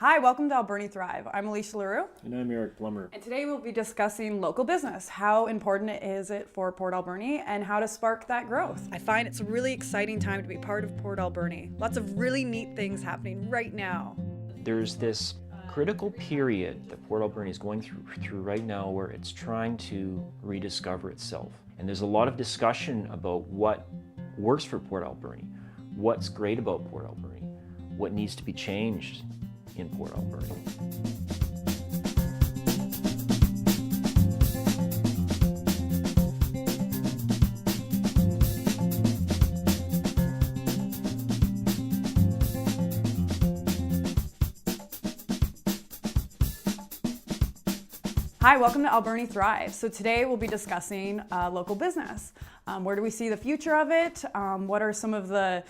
Hi, welcome to Alberni Thrive. I'm Alicia LaRue. And I'm Eric Plummer. And today we'll be discussing local business, how important is it for Port Alberni, and how to spark that growth. I find it's a really exciting time to be part of Port Alberni. Lots of really neat things happening right now. There's this critical period that Port Alberni is going through right now where it's trying to rediscover itself. And there's a lot of discussion about what works for Port Alberni, what's great about Port Alberni, what needs to be changed in Port Alberni. Hi, welcome to Alberni Thrive. So today we'll be discussing local business. Where do we see the future of it? What are some of the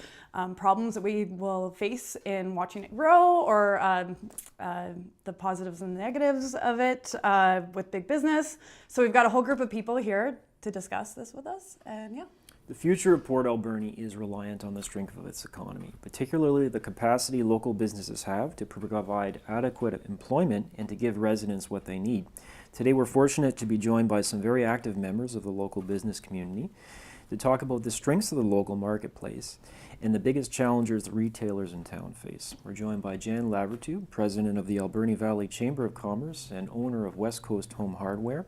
problems that we will face in watching it grow, or the positives and negatives of it with big business? So we've got a whole group of people here to discuss this with us, and yeah. The future of Port Alberni is reliant on the strength of its economy, particularly the capacity local businesses have to provide adequate employment and to give residents what they need. Today we're fortunate to be joined by some very active members of the local business community to talk about the strengths of the local marketplace and the biggest challenges that retailers in town face. We're joined by Jan Lavertu, president of the Alberni Valley Chamber of Commerce and owner of West Coast Home Hardware,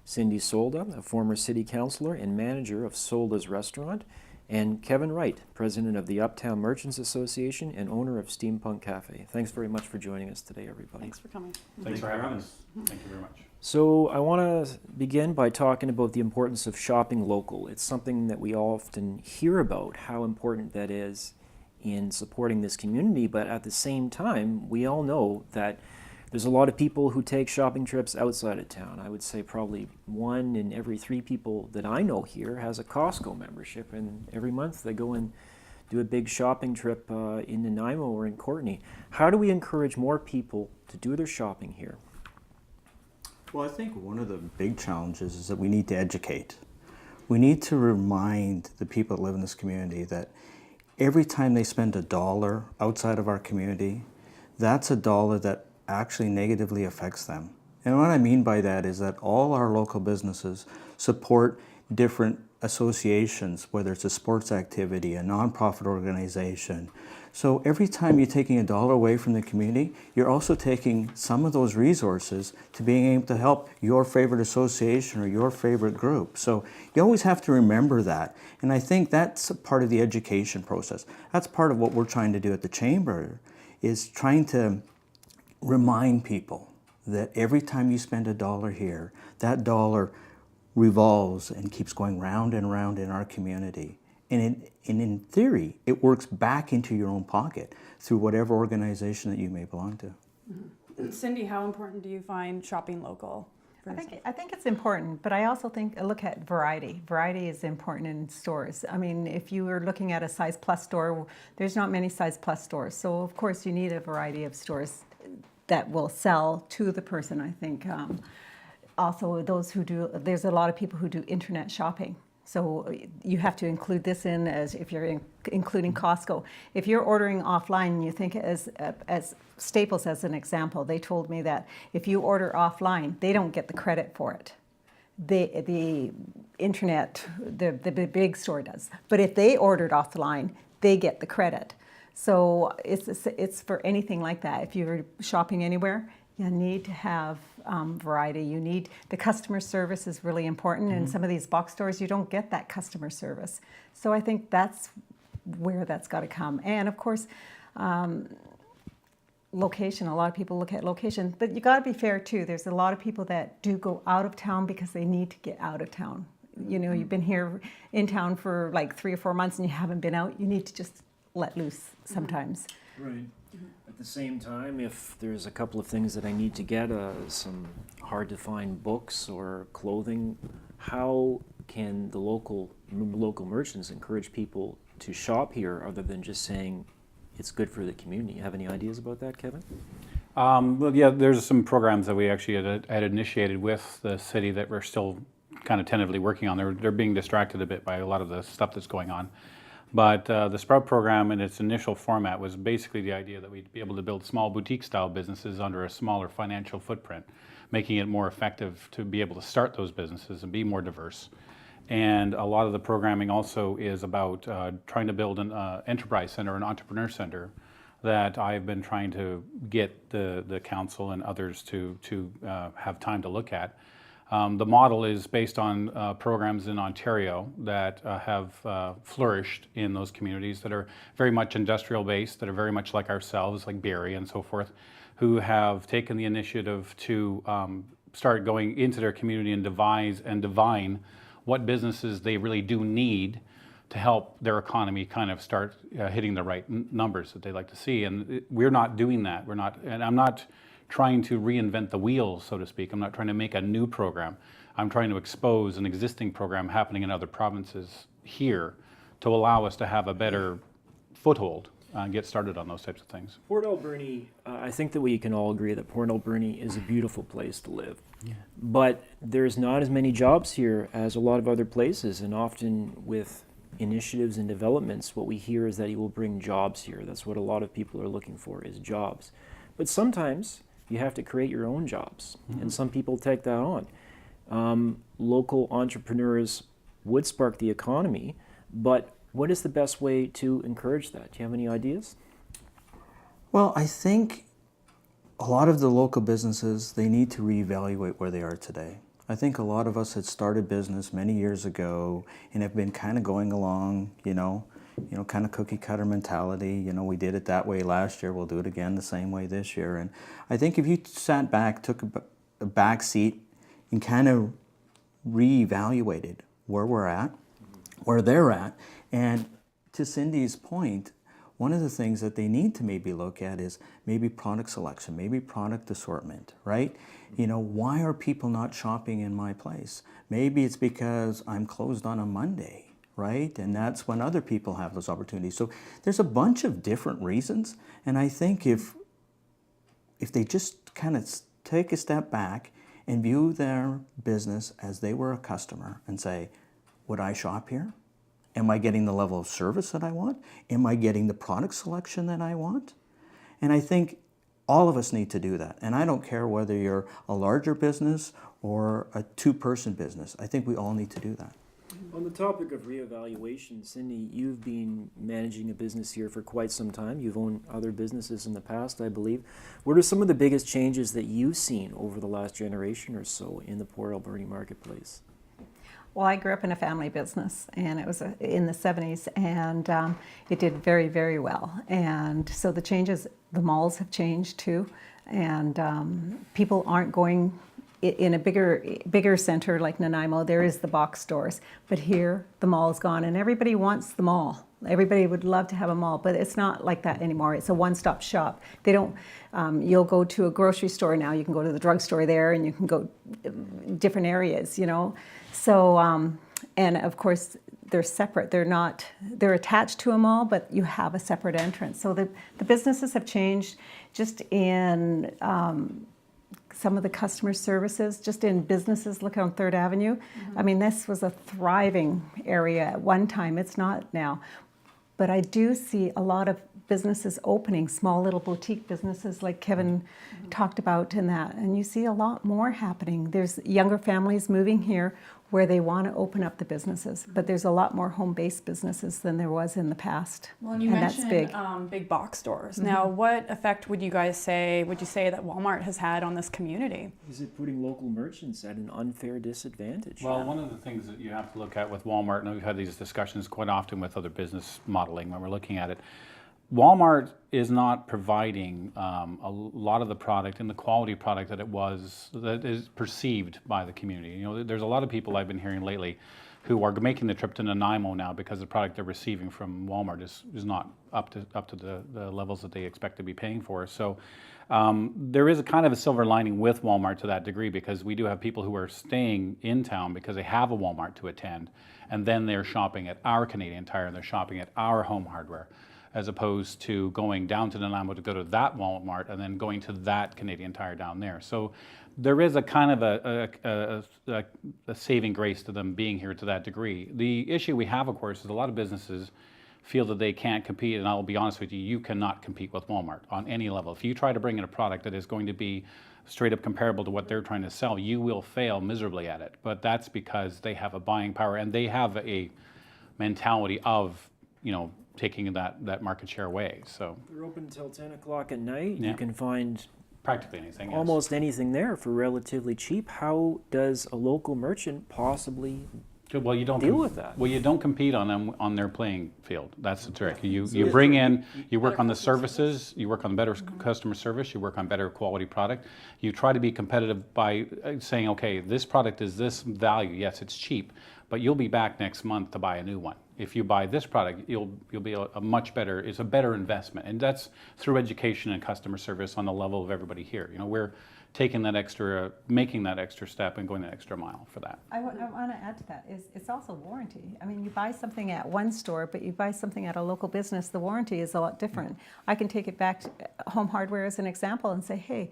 Cindy Solda, a former city councillor and manager of Solda's Restaurant, and Kevin Wright, president of the Uptown Merchants Association and owner of Steampunk Cafe. Thanks very much for joining us today, everybody. Thanks for coming. Thanks for having us. Thank you very much. So I want to begin by talking about the importance of shopping local. It's something that we often hear about, how important that is in supporting this community, but at the same time, we all know that there's a lot of people who take shopping trips outside of town. I would say probably 1 in every 3 people that I know here has a Costco membership, and every month they go and do a big shopping trip in Nanaimo or in Courtenay. How do we encourage more people to do their shopping here? Well, I think one of the big challenges is that we need to educate. We need to remind the people that live in this community that every time they spend $1 outside of our community, that's $1 that actually negatively affects them. And what I mean by that is that all our local businesses support different associations, whether it's a sports activity, a nonprofit organization. So every time you're taking $1 away from the community, you're also taking some of those resources to being able to help your favorite association or your favorite group. So you always have to remember that. And I think that's a part of the education process. That's part of what we're trying to do at the Chamber, is trying to remind people that every time you spend $1 here, that dollar revolves and keeps going round and round in our community. And in theory, it works back into your own pocket through whatever organization that you may belong to. Mm-hmm. Cindy, how important do you find shopping local? I think it's important, but I also think look at variety. Variety is important in stores. I mean, if you were looking at a size plus store, there's not many size plus stores. So of course you need a variety of stores that will sell to the person, I think. Also, those who do, there's a lot of people who do internet shopping. So you have to include this in as if you're including Costco. If you're ordering offline, you think as Staples as an example, they told me that if you order offline, they don't get the credit for it. The internet, the big store does. But if they ordered offline, they get the credit. So it's for anything like that. If you're shopping anywhere, you need to have variety. You need, the customer service is really important. Mm-hmm. In some of these box stores, you don't get that customer service. So I think that's where that's got to come. And of course, location. A lot of people look at location, but you got to be fair too. There's a lot of people that do go out of town because they need to get out of town. You know, you've been here in town for like 3 or 4 months and you haven't been out. You need to just let loose sometimes. Right. Mm-hmm. At the same time, if there's a couple of things that I need to get, some hard to find books or clothing, how can the local merchants encourage people to shop here other than just saying it's good for the community? You have any ideas about that, Kevin? Well, yeah, there's some programs that we actually had initiated with the city that we're still kind of tentatively working on. They're being distracted a bit by a lot of the stuff that's going on. But the Sprout program in its initial format was basically the idea that we'd be able to build small boutique style businesses under a smaller financial footprint, making it more effective to be able to start those businesses and be more diverse. And a lot of the programming also is about trying to build an enterprise center, an entrepreneur center, that I've been trying to get the council and others to have time to look at. The model is based on programs in Ontario that have flourished in those communities that are very much industrial based, that are very much like ourselves, like Barrie and so forth, who have taken the initiative to start going into their community and devise and divine what businesses they really do need to help their economy kind of start hitting the right numbers that they like to see. And we're not doing that. We're not, and I'm not trying to reinvent the wheel, so to speak. I'm not trying to make a new program. I'm trying to expose an existing program happening in other provinces here to allow us to have a better foothold and get started on those types of things. Port Alberni, I think that we can all agree that Port Alberni is a beautiful place to live. Yeah. But there's not as many jobs here as a lot of other places, and often with initiatives and developments, what we hear is that it will bring jobs here. That's what a lot of people are looking for, is jobs. But sometimes you have to create your own jobs, and some people take that on. Local entrepreneurs would spark the economy, but what is the best way to encourage that? Do you have any ideas? Well, I think a lot of the local businesses, they need to reevaluate where they are today. I think a lot of us had started business many years ago and have been kind of going along, kind of cookie cutter mentality. We did it that way last year, we'll do it again the same way this year. And I think if you sat back, took a back seat and kind of reevaluated where we're at, where they're at, and to Cindy's point, one of the things that they need to maybe look at is maybe product selection, maybe product assortment, right? Why are people not shopping in my place? Maybe it's because I'm closed on a Monday, right? And that's when other people have those opportunities. So there's a bunch of different reasons. And I think if they just kind of take a step back and view their business as they were a customer and say, would I shop here? Am I getting the level of service that I want? Am I getting the product selection that I want? And I think all of us need to do that. And I don't care whether you're a larger business or a two-person business. I think we all need to do that. On the topic of reevaluation, Cindy, you've been managing a business here for quite some time. You've owned other businesses in the past, I believe. What are some of the biggest changes that you've seen over the last generation or so in the Port Alberni marketplace? Well, I grew up in a family business, and it was in the 70s, and it did very, very well. And so the changes, the malls have changed too, and people aren't going in a bigger center like Nanaimo. There is the box stores, but here the mall's gone, and everybody wants the mall. Everybody would love to have a mall, but it's not like that anymore. It's a one-stop shop. They don't. You'll go to a grocery store now. You can go to the drugstore there, and you can go different areas. So, and of course, they're separate. They're attached to a mall, but you have a separate entrance. So the businesses have changed just in some of the customer services, just in businesses. Look on 3rd Avenue. Mm-hmm. I mean, this was a thriving area at one time. It's not now. But I do see a lot of businesses opening, small little boutique businesses like Kevin talked about in that. And you see a lot more happening. There's younger families moving here where they want to open up the businesses. But there's a lot more home-based businesses than there was in the past. Well, and you mentioned big box stores. Mm-hmm. Now, what effect would you say that Walmart has had on this community? Is it putting local merchants at an unfair disadvantage? Well, one of the things that you have to look at with Walmart, and we've had these discussions quite often with other business modeling when we're looking at it, Walmart is not providing a lot of the product and the quality product that is perceived by the community. There's a lot of people I've been hearing lately who are making the trip to Nanaimo now because the product they're receiving from Walmart is not up to the levels that they expect to be paying for. So there is a kind of a silver lining with Walmart to that degree, because we do have people who are staying in town because they have a Walmart to attend, and then they're shopping at our Canadian Tire and they're shopping at our Home Hardware, as opposed to going down to Nanaimo to go to that Walmart and then going to that Canadian Tire down there. So there is a kind of a saving grace to them being here to that degree. The issue we have, of course, is a lot of businesses feel that they can't compete, and I'll be honest with you, you cannot compete with Walmart on any level. If you try to bring in a product that is going to be straight up comparable to what they're trying to sell, you will fail miserably at it. But that's because they have a buying power and they have a mentality of, taking that market share away. So They're open until 10 o'clock at night. Yeah. You can find practically anything. Yes. almost anything there for relatively cheap. How does a local merchant possibly Well, you don't deal with that? Well, you don't compete on them on their playing field. That's the trick. You bring in, you work on the services, you work on better customer service, you work on better quality product. You try to be competitive by saying, okay, this product is this value. Yes, it's cheap, but you'll be back next month to buy a new one. If you buy this product, you'll be a much better. It's a better investment, and that's through education and customer service on the level of everybody here. We're taking that extra, making that extra step and going that extra mile for that. I want to add to that is it's also warranty. I mean, you buy something at one store, but you buy something at a local business, the warranty is a lot different. I can take it back to Home Hardware as an example and say, hey,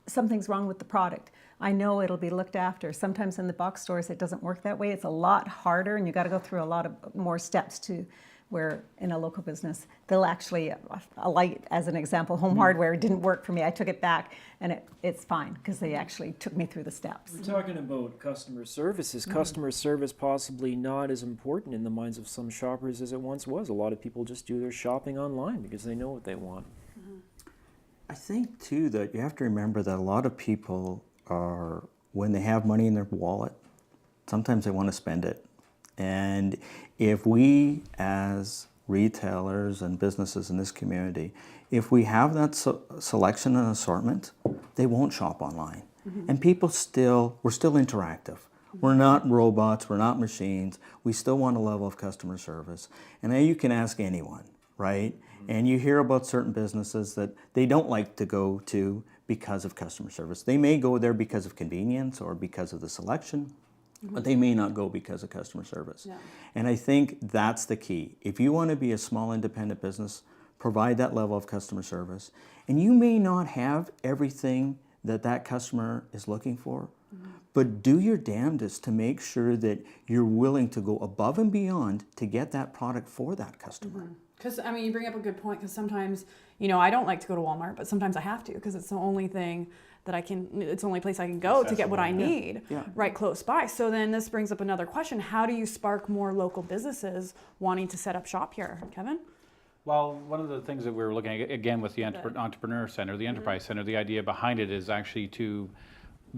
something's wrong with the product. I know it'll be looked after. Sometimes in the box stores it doesn't work that way. It's a lot harder and you got to go through a lot of more steps to where in a local business they'll actually, a light as an example, Home Hardware didn't work for me. I took it back and it's fine because they actually took me through the steps. We're talking about customer service. Is customer service possibly not as important in the minds of some shoppers as it once was? A lot of people just do their shopping online because they know what they want. I think too that you have to remember that a lot of people are, when they have money in their wallet, sometimes they want to spend it. And if we as retailers and businesses in this community, if we have that selection and assortment, they won't shop online. And we're still interactive. We're not robots, we're not machines. We still want a level of customer service. And now you can ask anyone, right? And you hear about certain businesses that they don't like to go to because of customer service. They may go there because of convenience or because of the selection, but they may not go because of customer service. Yeah. And I think that's the key. If you want to be a small independent business, provide that level of customer service. And you may not have everything that customer is looking for, but do your damnedest to make sure that you're willing to go above and beyond to get that product for that customer. Because, you bring up a good point, because sometimes, I don't like to go to Walmart, but sometimes I have to, because it's the only thing that it's the only place I can go to get what I need right close by. So then this brings up another question. How do you spark more local businesses wanting to set up shop here? Kevin? Well, one of the things that we're looking at, again, with the Entrepreneur Center, the Enterprise Center, the idea behind it is actually to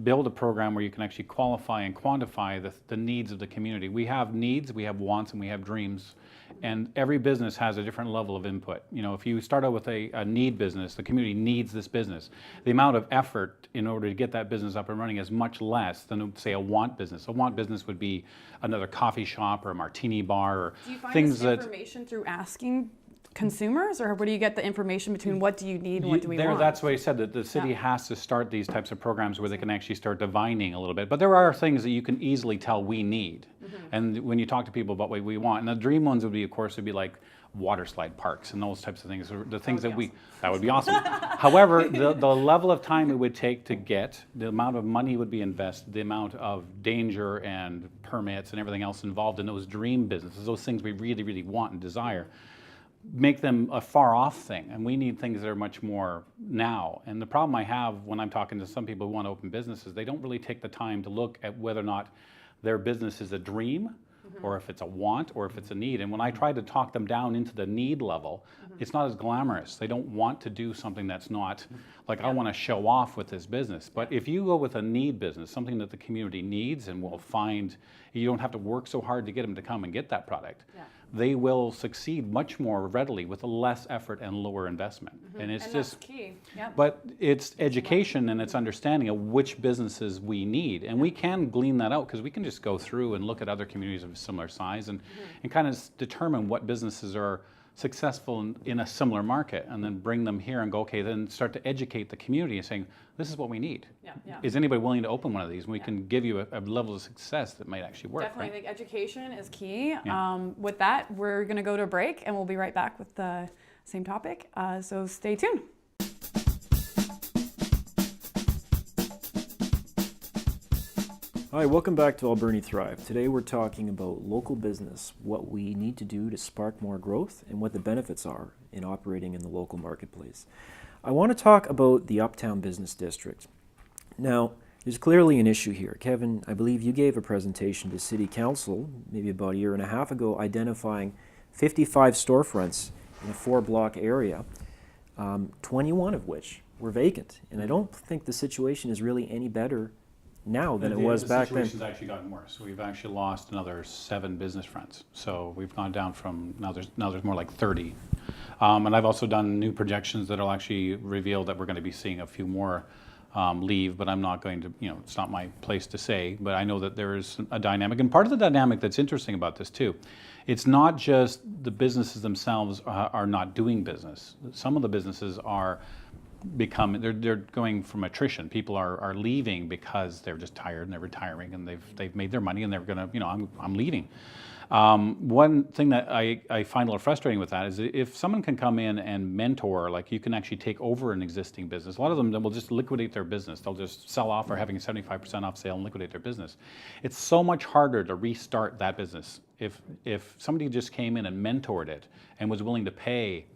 build a program where you can actually qualify and quantify the needs of the community. We have needs, we have wants, and we have dreams. And every business has a different level of input. If you start out with a need business, the community needs this business. The amount of effort in order to get that business up and running is much less than, say, a want business. A want business would be another coffee shop or a martini bar or Do you find things this information through asking consumers, or where do you get the information between what do you need and what do we want? That's why I said that the city has to start these types of programs where they can actually start divining a little bit. But there are things that you can easily tell we need. And when you talk to people about what we want, and the dream ones would be like water slide parks and those types of things. The things that would be awesome. However, the level of time it would take to get, the amount of money would be invested, the amount of danger and permits and everything else involved in those dream businesses, those things we really, really want and desire, make them a far off thing, and we need things that are much more now. And the problem I have when I'm talking to some people who want to open businesses, they don't really take the time to look at whether or not their business is a dream, or if it's a want, or if it's a need. And when I try to talk them down into the need level, it's not as glamorous. They don't want to do something that's not like, I want to show off with this business. But if you go with a need business, something that the community needs and will find, you don't have to work so hard to get them to come and get that product. They will succeed much more readily with less effort and lower investment. And it's That's key. Yep. But it's education and it's understanding of which businesses we need. And we can glean that out because we can just go through and look at other communities of similar size and kind of determine what businesses are successful in a similar market, and then bring them here and go, okay, then start to educate the community and saying, this is what we need. Is anybody willing to open one of these? And we can give you a level of success that might actually work. Definitely, right? I think education is key. Yeah. With that, we're going to go to a break, and we'll be right back with the same topic. So stay tuned. Hi, welcome back to Alberni Thrive. Today we're talking about local business, what we need to do to spark more growth, and what the benefits are in operating in the local marketplace. I want to talk about the Uptown Business District. Now, there's clearly an issue here. Kevin, I believe you gave a presentation to City Council maybe about a year and a half ago identifying 55 storefronts in a 4-block area, 21 of which were vacant. And I don't think the situation is really any better now than it was back then. The situation's actually gotten worse. We've actually lost another 7 business fronts. So we've gone down from, now there's more like 30. And I've also done new projections that'll actually reveal that we're going to be seeing a few more leave, but I'm not going to, it's not my place to say, but I know that there is a dynamic. And part of the dynamic that's interesting about this too, it's not just the businesses themselves are not doing business. Some of the businesses are they're going from attrition. People are leaving because they're just tired and they're retiring and they've made their money and they're gonna, I'm leaving. One thing that I find a little frustrating with that is if someone can come in and mentor, like you can actually take over an existing business. A lot of them will just liquidate their business. They'll just sell off or having a 75% off sale and liquidate their business. It's so much harder to restart that business if somebody just came in and mentored it and was willing to pay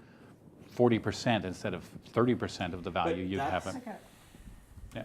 40% instead of 30% of the value you'd have it. Yeah.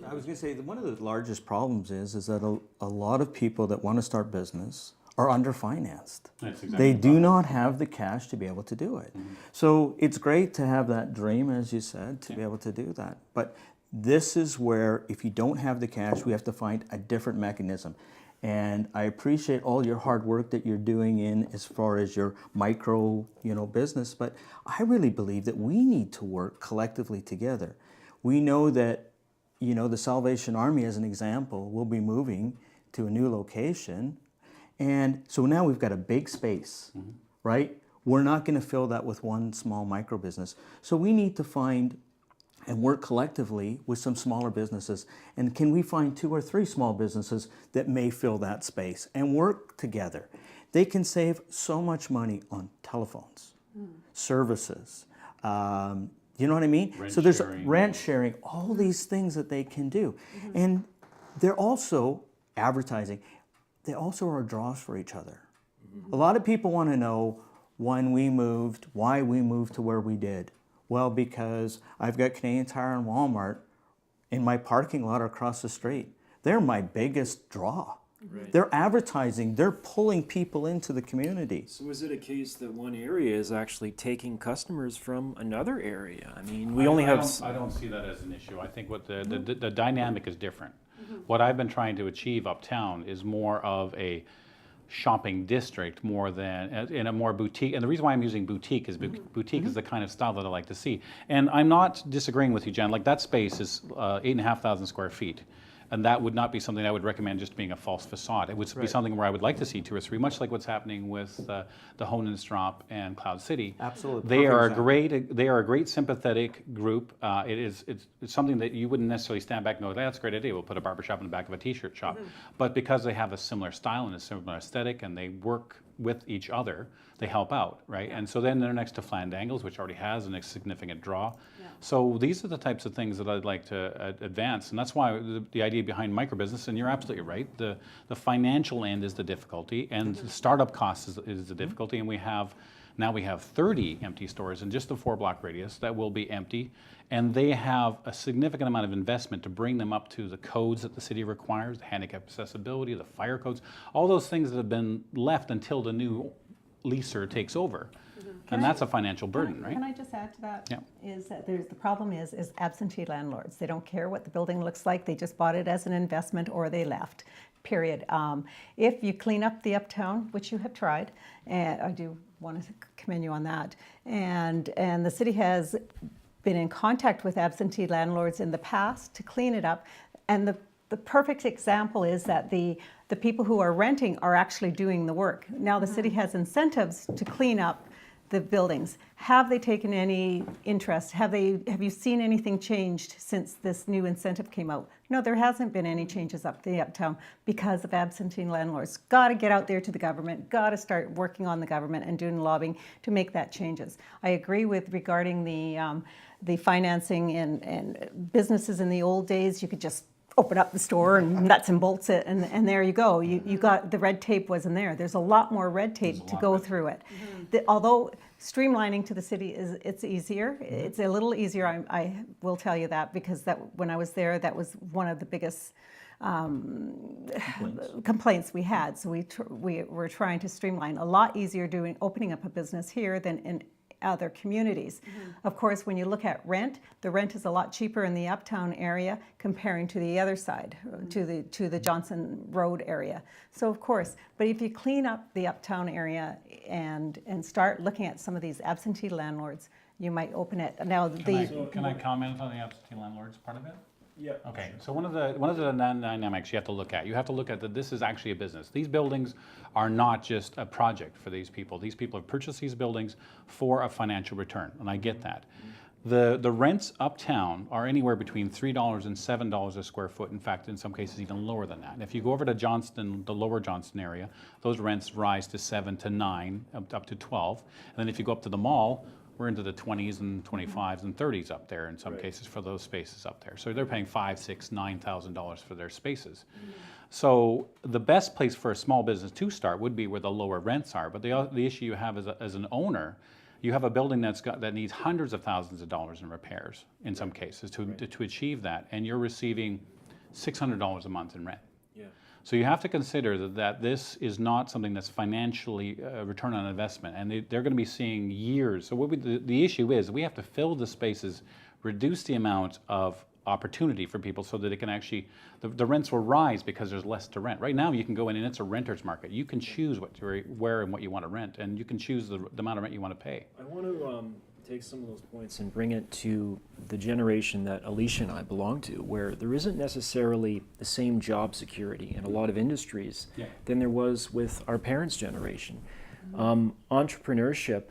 I was going to say that one of the largest problems is that a lot of people that want to start business are underfinanced. That's exactly They the do problem. not have the cash to be able to do it. So it's great to have that dream, as you said, to be able to do that. But this is where, if you don't have the cash, we have to find a different mechanism. And I appreciate all your hard work that you're doing in as far as your micro, business. But I really believe that we need to work collectively together. We know that, the Salvation Army, as an example, will be moving to a new location. And so now we've got a big space, right? We're not going to fill that with one small micro business. So we need to find and work collectively with some smaller businesses. And can we find 2 or 3 small businesses that may fill that space and work together? They can save so much money on telephones, services, you know what I mean? Rent so there's sharing. rent sharing, all these things that they can do. And they're also advertising. They also are draws for each other. A lot of people want to know when we moved, why we moved to where we did. Well, because I've got Canadian Tire and Walmart in my parking lot across the street. They're my biggest draw. Right. They're advertising, they're pulling people into the community. So is it a case that one area is actually taking customers from another area? I mean, we only have... I don't see that as an issue. I think what the dynamic is different. What I've been trying to achieve uptown is more of a shopping district more than in a more boutique. And the reason why I'm using boutique is boutique is the kind of style that I like to see. And I'm not disagreeing with you, Jen. Like that space is 8,500 square feet. And that would not be something I would recommend just being a false facade. It would be something where I would like to see 2 or 3, much like what's happening with the Honenstrop and Cloud City. Absolutely. They are Perfect a great sympathetic group. It's something that you wouldn't necessarily stand back and go, that's a great idea. We'll put a barbershop in the back of a t-shirt shop. But because they have a similar style and a similar aesthetic and they work with each other, they help out, right? And so then they're next to Flandangles, which already has a significant draw. So these are the types of things that I'd like to advance, and that's why the idea behind microbusiness, and you're absolutely right, the financial end is the difficulty, and the startup cost is the difficulty, and we have 30 empty stores in just the 4-block radius that will be empty, and they have a significant amount of investment to bring them up to the codes that the city requires, the handicap accessibility, the fire codes, all those things that have been left until the new leaser takes over. And that's a financial burden, right? Can I just add to that? Yeah. Is that the problem is absentee landlords. They don't care what the building looks like. They just bought it as an investment or they left, period. If you clean up the uptown, which you have tried, and I do want to commend you on that, and the city has been in contact with absentee landlords in the past to clean it up, and the perfect example is that the people who are renting are actually doing the work. Now the city has incentives to clean up the buildings. Have they taken any interest? Have you seen anything changed since this new incentive came out? No, there hasn't been any changes up the uptown because of absentee landlords. Got to get out there to the government, got to start working on the government and doing lobbying to make that changes. I agree with regarding the financing and businesses in the old days, you could just open up the store and nuts and bolts it, and there you go. You got, the red tape wasn't there. There's a lot more red tape to go through it. Although streamlining to the city it's easier. It's a little easier. I will tell you that, because that when I was there, that was one of the biggest complaints we had. So we were trying to streamline. A lot easier opening up a business here than in other communities. Of course, when you look at rent, the rent is a lot cheaper in the uptown area comparing to the other side, to the Johnson Road area. So of course, but if you clean up the uptown area and start looking at some of these absentee landlords, you might open it. Now, Can I comment on the absentee landlords part of it? Yeah. Okay, so one of the dynamics you have to look at, that this is actually a business. These buildings are not just a project for these people. These people have purchased these buildings for a financial return, and I get that. The rents uptown are anywhere between $3 and $7 a square foot. In fact, in some cases even lower than that. And if you go over to Johnston, the lower Johnston area, those rents rise to 7 to 9, up to 12. And then if you go up to the mall, we're into the 20s and 25s and 30s up there in some cases for those spaces up there. So they're paying $5,000, $6,000, $9,000 for their spaces. So the best place for a small business to start would be where the lower rents are. But the issue you have as an owner, you have a building that needs hundreds of thousands of dollars in repairs in some cases to achieve that, and you're receiving $600 a month in rent. So you have to consider that this is not something that's financially return on investment, and they're going to be seeing years. So the issue is we have to fill the spaces, reduce the amount of opportunity for people so that it can actually, the rents will rise because there's less to rent. Right now you can go in and it's a renter's market. You can choose where and what you want to rent, and you can choose the amount of rent you want to pay. I want to take some of those points and bring it to the generation that Alicia and I belong to, where there isn't necessarily the same job security in a lot of industries than there was with our parents' generation. Entrepreneurship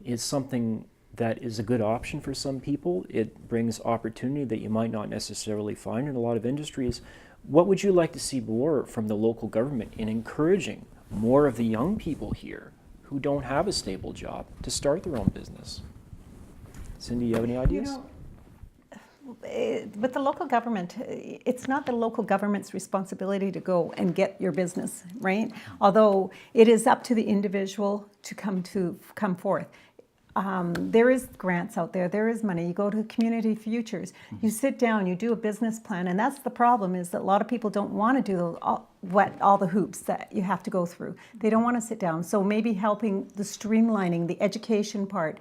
is something that is a good option for some people. It brings opportunity that you might not necessarily find in a lot of industries. What would you like to see more from the local government in encouraging more of the young people here who don't have a stable job to start their own business? Cindy, you have any ideas? With the local government, it's not the local government's responsibility to go and get your business, right? Although it is up to the individual to come forth. There is grants out there is money. You go to Community Futures, you sit down, you do a business plan, and that's the problem, is that a lot of people don't want to do all the hoops that you have to go through. They don't want to sit down. So maybe helping the streamlining, the education part,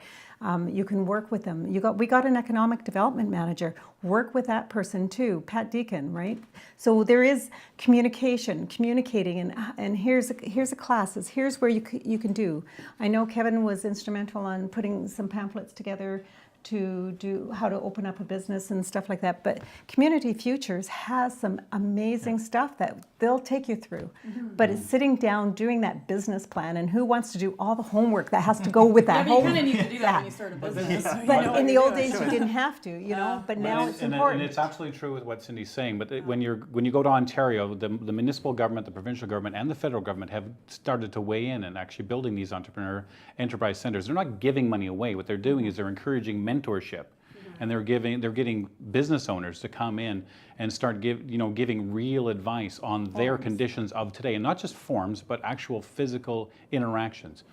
you can work with them. We got an economic development manager. Work with that person too, Pat Deacon, right? So there is communicating, and here's the classes. Here's where you can do. I know Kevin was instrumental on putting some pamphlets together to do how to open up a business and stuff like that. But Community Futures has some amazing stuff that they'll take you through. But it's sitting down, doing that business plan, and who wants to do all the homework that has to go with that you kind of need to do that when you start a business. But in the old days, you didn't have to, but now it's important. And it's absolutely true with what Cindy's saying, but when you go to Ontario, the municipal government, the provincial government, and the federal government have started to weigh in and actually building these enterprise centers. They're not giving money away. What they're doing is they're encouraging mentorship, and they're getting business owners to come in and start giving real advice on their conditions of today, and not just forms, but actual physical interactions.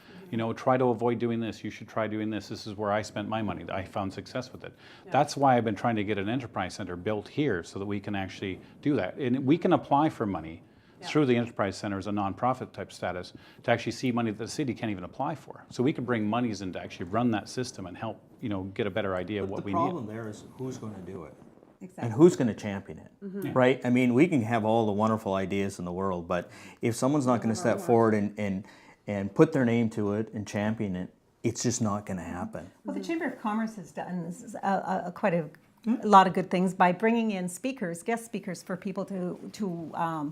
Try to avoid doing this. You should try doing this. This is where I spent my money. I found success with it. That's why I've been trying to get an enterprise center built here so that we can actually do that, and we can apply for money through the enterprise center as a nonprofit type status to actually see money that the city can't even apply for. So we can bring monies in to actually run that system and help get a better idea of what we need. The problem there is who's going to do it. Exactly. And who's going to champion it, right? I mean, we can have all the wonderful ideas in the world, but if someone's not going to step forward and put their name to it and champion it, it's just not going to happen. Well, the Chamber of Commerce has done quite a lot of good things by bringing in guest speakers for people to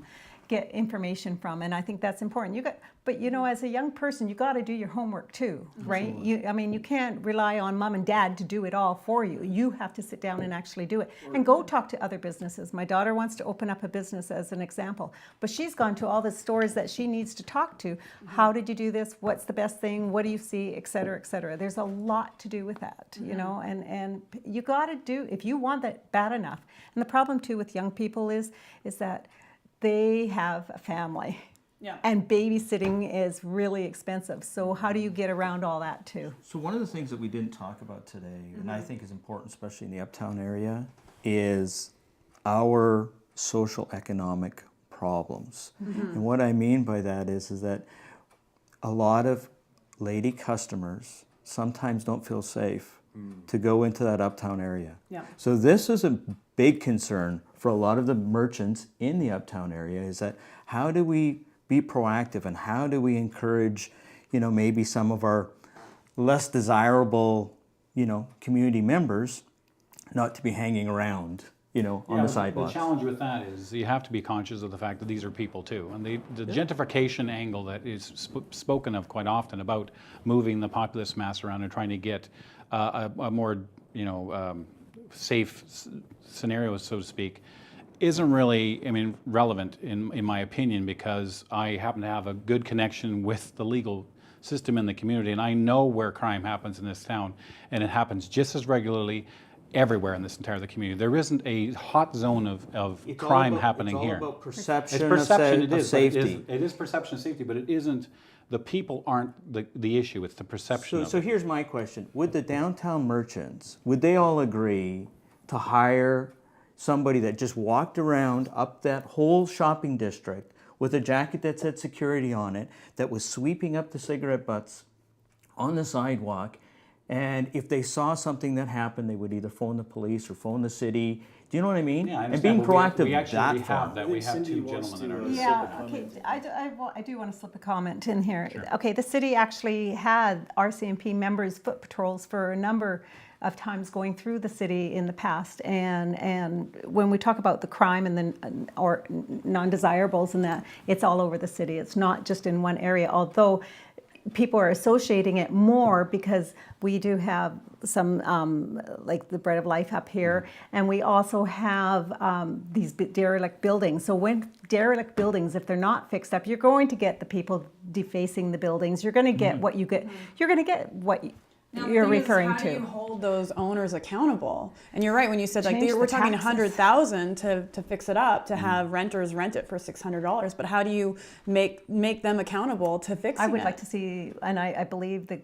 get information from, and I think that's important. But as a young person, you got to do your homework too, right? You can't rely on mom and dad to do it all for you. You have to sit down and actually do it, and go talk to other businesses. My daughter wants to open up a business as an example, but she's gone to all the stores that she needs to talk to. How did you do this? What's the best thing? What do you see? Et cetera, et cetera. There's a lot to do with that, and you got to do, if you want that bad enough. And the problem too with young people is that they have a family. Yeah. And babysitting is really expensive. So how do you get around all that too? So one of the things that we didn't talk about today, and I think is important, especially in the uptown area, is our social economic problems. And what I mean by that is that a lot of lady customers sometimes don't feel safe to go into that uptown area. Yeah. So this is a big concern for a lot of the merchants in the uptown area, is that how do we be proactive, and how do we encourage, maybe some of our less desirable, community members not to be hanging around, on the sidewalks. The challenge with that is you have to be conscious of the fact that these are people too. And the gentrification angle that is spoken of quite often about moving the populous mass around and trying to get a more, safe scenario, so to speak, isn't really, relevant in my opinion, because I happen to have a good connection with the legal system in the community, and I know where crime happens in this town, and it happens just as regularly everywhere in this entire community. There isn't a hot zone of crime happening here. It's all about perception, of safety. It is perception of safety, but it isn't. The people aren't the issue. It's the perception. So here's my question: would the downtown merchants, would they all agree to hire somebody that just walked around up that whole shopping district with a jacket that said security on it, that was sweeping up the cigarette butts on the sidewalk, and if they saw something that happened, they would either phone the police or phone the city? Do you know what I mean? Yeah, I and understand, being but proactive we actually that far. we have two gentlemen in our Yeah, okay, I do want to slip a comment in here. Sure. Okay, the city actually had RCMP members foot patrols for a number of times going through the city in the past, and when we talk about the crime or non-desirables and that, it's all over the city. It's not just in one area, although people are associating it more because we do have some like the Bread of Life up here, and we also have these derelict buildings. So when derelict buildings, if they're not fixed up, you're going to get the people defacing the buildings. You're going to get what you get. You're going to get what you're referring how to. How do you hold those owners accountable? And you're right when you said Change we're the talking taxes. $100,000 to fix it up, to have renters rent it for $600. But how do you make them accountable to fixing it? I would like to see, and I believe the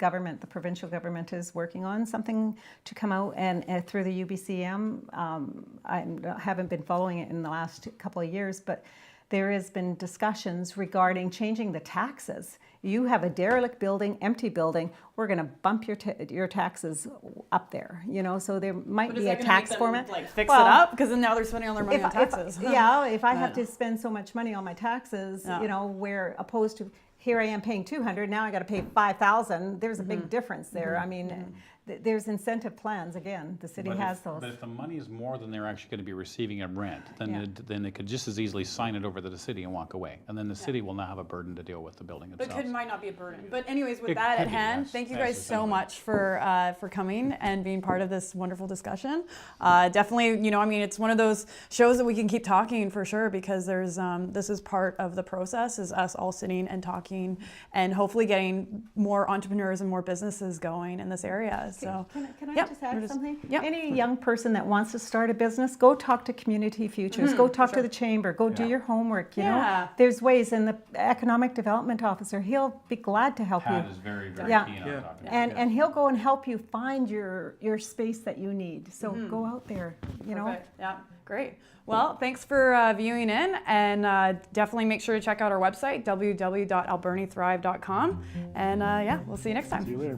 provincial government is working on something to come out, and through the UBCM. I haven't been following it in the last couple of years, but there has been discussions regarding changing the taxes. You have a derelict building, empty building, we're going to bump your taxes up there, so there might be a tax format. Fix it up, because then now they're spending all their money on taxes. If I have to spend so much money on my taxes, where opposed to here I am paying $200, now I got to pay $5,000. There's a big difference there. There's incentive plans. Again, the city has those. But if the money is more than they're actually going to be receiving in rent, then they could just as easily sign it over to the city and walk away, and then the city will now have a burden to deal with the building itself. But it might not be a burden. But anyways, with that at hand, thank you guys so much for coming and being part of this wonderful discussion. Definitely, it's one of those shows that we can keep talking for sure, because there's this is part of the process, is us all sitting and talking and hopefully getting more entrepreneurs and more businesses going in this area. So can I just add something? Yep. Any young person that wants to start a business, go talk to Community Futures, go talk to the chamber, go do your homework. You know, there's ways, and the economic development officer, he'll be glad to help you. Pat is very, very keen on talking. And he'll go and help you find your space that you need. So go out there. Perfect. Yeah, great. Well, thanks for viewing in, and definitely make sure to check out our website, www.albernithrive.com. And we'll see you next time. See you later.